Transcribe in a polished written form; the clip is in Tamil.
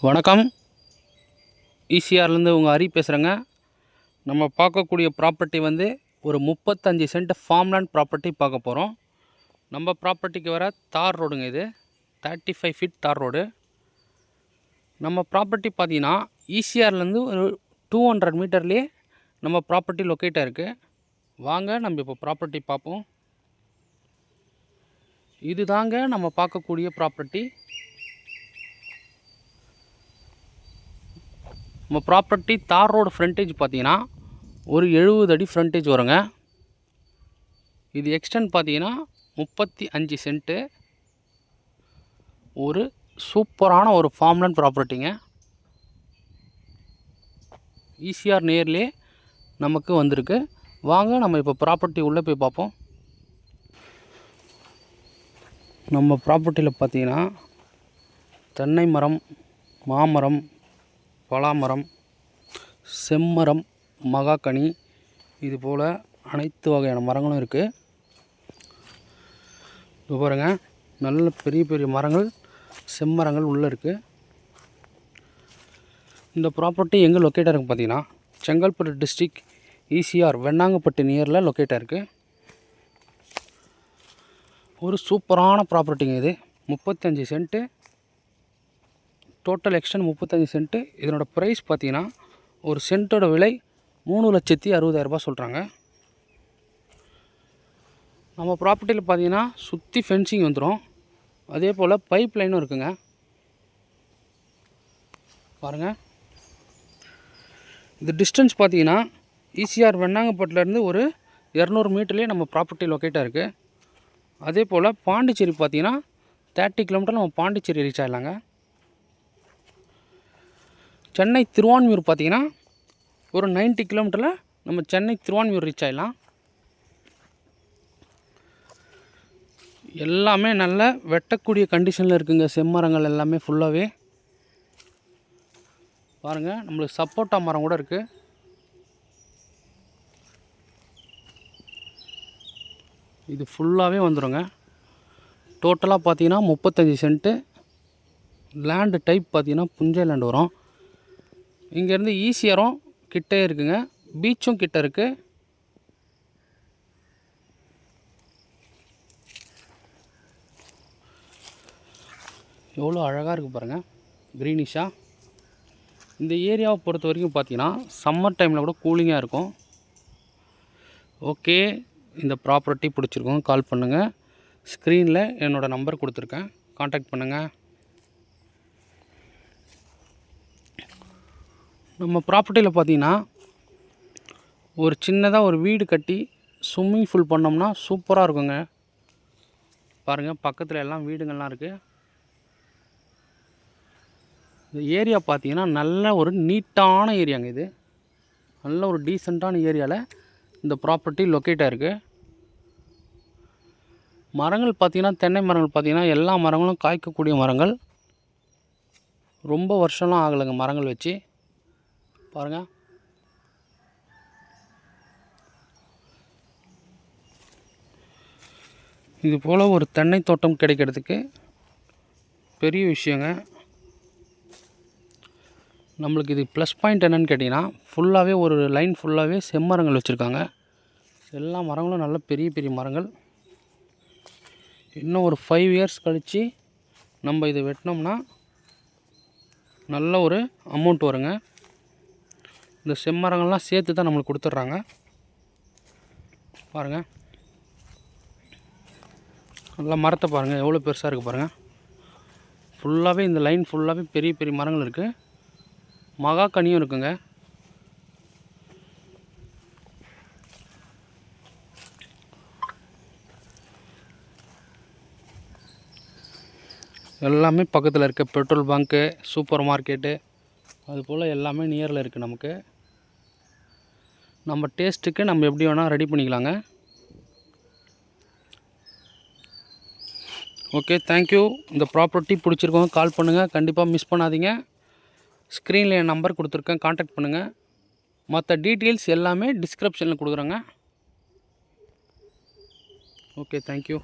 வணக்கம். ஈசிஆர்லேருந்து உங்கள் ஹரி பேசுகிறேங்க. நம்ம பார்க்கக்கூடிய ப்ராப்பர்ட்டி வந்து ஒரு 35 சென்ட் ஃபார்ம்லேண்ட் ப்ராப்பர்ட்டி பார்க்க போகிறோம். நம்ம ப்ராப்பர்ட்டிக்கு வர தார் ரோடுங்க. இது 35 ஃபீட் தார் ரோடு. நம்ம ப்ராப்பர்ட்டி பார்த்தீங்கன்னா ஈசிஆர்லேருந்து ஒரு 200 மீட்டர்லேயே நம்ம ப்ராப்பர்ட்டி லொக்கேட்டாக இருக்குது. வாங்க நம்ம இப்போ ப்ராப்பர்ட்டி பார்ப்போம். இது தாங்க நம்ம பார்க்கக்கூடிய ப்ராப்பர்ட்டி. நம்ம ப்ராப்பர்ட்டி தார் ரோடு ஃப்ரண்டேஜ் பார்த்தீங்கன்னா ஒரு 70 அடி ஃப்ரண்டேஜ் வருங்க. இது எக்ஸ்டெண்ட் பார்த்தீங்கன்னா 35 சென்ட்டு. ஒரு சூப்பரான ஒரு ஃபார்ம்லேண்ட் ப்ராப்பர்ட்டிங்க. ஈசிஆர் நேர்லேயே நமக்கு வந்திருக்கு. வாங்க நம்ம இப்போ ப்ராப்பர்ட்டி உள்ளே போய் பார்ப்போம். நம்ம ப்ராப்பர்ட்டியில் பார்த்தீங்கன்னா தென்னை மரம், மாமரம், பலாமரம், செம்மரம், மகாக்கனி, இது போல் அனைத்து வகையான மரங்களும் இருக்குது. இது பாருங்க, நல்ல பெரிய பெரிய மரங்கள், செம்மரங்கள் உள்ளே இருக்குது. இந்த ப்ராப்பர்ட்டி எங்கே லொக்கேட்டாக இருக்குது பார்த்தீங்கன்னா செங்கல்பட்டு டிஸ்ட்ரிக் ஈசிஆர் வெண்ணாங்கப்பட்டு நியரில் லொக்கேட்டாக இருக்குது. ஒரு சூப்பரான ப்ராப்பர்ட்டிங்க. இது 35 சென்ட்டு. Total extent 35 cent. இதனோட ப்ரைஸ் பார்த்தீங்கன்னா ஒரு சென்ட்டோட விலை 3,60,000 சொல்கிறாங்க. நம்ம ப்ராப்பர்ட்டியில் பார்த்தீங்கன்னா சுற்றி ஃபென்சிங் வந்துடும். அதே போல் பைப் லைனும் இருக்குங்க. பாருங்கள், இந்த டிஸ்டன்ஸ் பார்த்தீங்கன்னா ஈசிஆர் வெண்ணாங்கப்பட்டிலேருந்து ஒரு 200 மீட்டர்லேயே நம்ம ப்ராப்பர்ட்டி லொக்கேட்டாக இருக்குது. அதே போல் பாண்டிச்சேரி பார்த்தீங்கன்னா 30 கிலோமீட்டர் நம்ம பாண்டிச்சேரி ரீச் ஆகிடலாங்க. சென்னை திருவான்மியூர் பார்த்தீங்கன்னா ஒரு 90 கிலோமீட்டரில் நம்ம சென்னை திருவான்மியூர் ரீச் ஆகிடலாம். எல்லாமே நல்ல வெட்டக்கூடிய கண்டிஷனில் இருக்குங்க. செம்மரங்கள் எல்லாமே ஃபுல்லாகவே பாருங்கள். நம்மளுக்கு சப்போட்டா மரம் கூட இருக்குது. இது ஃபுல்லாகவே வந்துடுங்க. டோட்டலாக பார்த்தீங்கன்னா 35 சென்ட்டு. லேண்டு டைப் பார்த்தீங்கன்னா புஞ்சை லேண்டு வரும். இங்கேருந்து ஈசிஆரும் கிட்டே இருக்குங்க, பீச்சும் கிட்ட இருக்குது. எவ்வளோ அழகாக இருக்குது பாருங்கள், க்ரீனிஷாக. இந்த ஏரியாவை பொறுத்த வரைக்கும் பார்த்தீங்கன்னா சம்மர் டைமில் கூட கூலிங்காக இருக்கும். ஓகே, இந்த ப்ராப்பர்ட்டி பிடிச்சிருக்கோம், கால் பண்ணுங்கள். ஸ்க்ரீனில் என்னோடய நம்பர் கொடுத்துருக்கேன், காண்டாக்ட் பண்ணுங்கள். நம்ம ப்ராப்பர்ட்டியில் பார்த்தீங்கன்னா ஒரு சின்னதாக ஒரு வீடு கட்டி ஸ்விம்மிங் பூல் பண்ணோம்னா சூப்பராக இருக்குங்க. பாருங்கள், பக்கத்தில் எல்லாம் வீடுங்கள்லாம் இருக்குது. இந்த ஏரியா பார்த்தீங்கன்னா நல்ல ஒரு நீட்டான ஏரியாங்க. இது நல்ல ஒரு டீசெண்டான ஏரியாவில் இந்த ப்ராப்பர்ட்டி லொக்கேட்டாக இருக்குது. மரங்கள் பார்த்தீங்கன்னா தென்னை மரங்கள் பார்த்தீங்கன்னா எல்லா மரங்களும் காய்க்கக்கூடிய மரங்கள். ரொம்ப வருஷம்லாம் ஆகலைங்க மரங்கள் வச்சு. பாருங்கள், இது போல் ஒரு தென்னை தோட்டம் கிடைக்கிறதுக்கு பெரிய விஷயங்க. நம்மளுக்கு இது ப்ளஸ் பாயிண்ட் என்னென்னு கேட்டிங்கன்னா ஃபுல்லாகவே ஒரு லைன் ஃபுல்லாகவே செம்மரங்கள் வச்சுருக்காங்க. எல்லா மரங்களும் நல்ல பெரிய பெரிய மரங்கள். இன்னும் ஒரு 5 இயர்ஸ் கழித்து நம்ம இதை வெட்டினோம்னா நல்ல ஒரு அமௌண்ட் வருங்க. இந்த செம்மரங்கள்லாம் சேர்த்து தான் நம்மளுக்கு கொடுத்துட்றாங்க. பாருங்கள், நல்லா மரத்தை பாருங்கள், எவ்வளோ பெருசாக இருக்குது பாருங்கள். ஃபுல்லாகவே இந்த லைன் ஃபுல்லாகவே பெரிய பெரிய மரங்கள் இருக்குது. மகாக்கனியும் இருக்குங்க. எல்லாமே பக்கத்தில் இருக்க பெட்ரோல் பங்க்கு, சூப்பர் மார்க்கெட்டு, அதுபோல் எல்லாமே நியரில் இருக்குது. நமக்கு நம்ம டேஸ்ட்டுக்கு நம்ம எப்படி வேணால் ரெடி பண்ணிக்கலாங்க. Okay, thank you. இந்த ப்ராப்பர்ட்டி பிடிச்சிருக்கோங்க, கால் பண்ணுங்கள், கண்டிப்பாக மிஸ் பண்ணாதீங்க. ஸ்க்ரீனில் என் நம்பர் கொடுத்துருக்கேன், காண்டாக்ட் பண்ணுங்கள். மற்ற டீட்டெயில்ஸ் எல்லாமே டிஸ்கிரிப்ஷனில் கொடுக்குறேங்க. Okay, thank you.